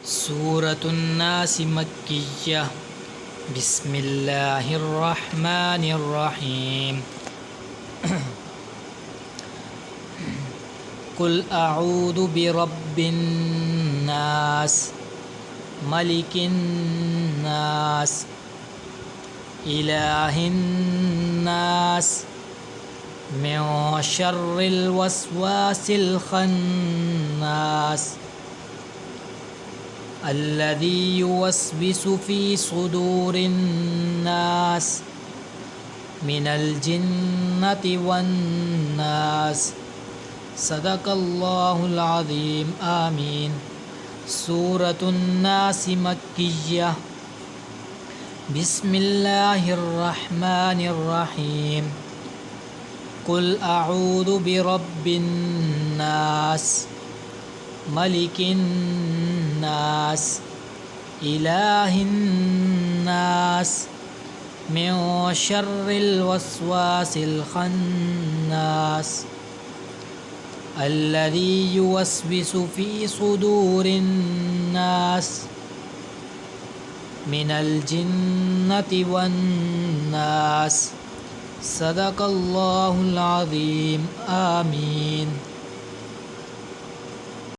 सूरतुन्नास मक्किय्या बिस्मिल्लाहिर्रहमानिर्रहीम। कुल अऊदु बिरब्बिन्नास मलिकिन्नास इलाहिन्नास मिन शर्रिल वस्वासिल खन्नास अल्लज़ी युवस्विसु फ़ी सुदूरिन्नास मिनल जिन्नति वन्नास। सदक़ल्लाहुल अज़ीम। आमीन। सूरतुन्नास मक्किय्या बिस्मिल्लाहिर्रहमानिर्रहीम। कुल अऊदु बिरब्बिन्नास मलिकिन्नास इलाहिन्नास मिन शर्रिल वस्वासिल खन्नास अल्लज़ी युवस्विसु फ़ी सुदूरिन्नास मिनल जिन्नति वन्नास। सदक़ल्लाहुल अज़ीम। आमीन।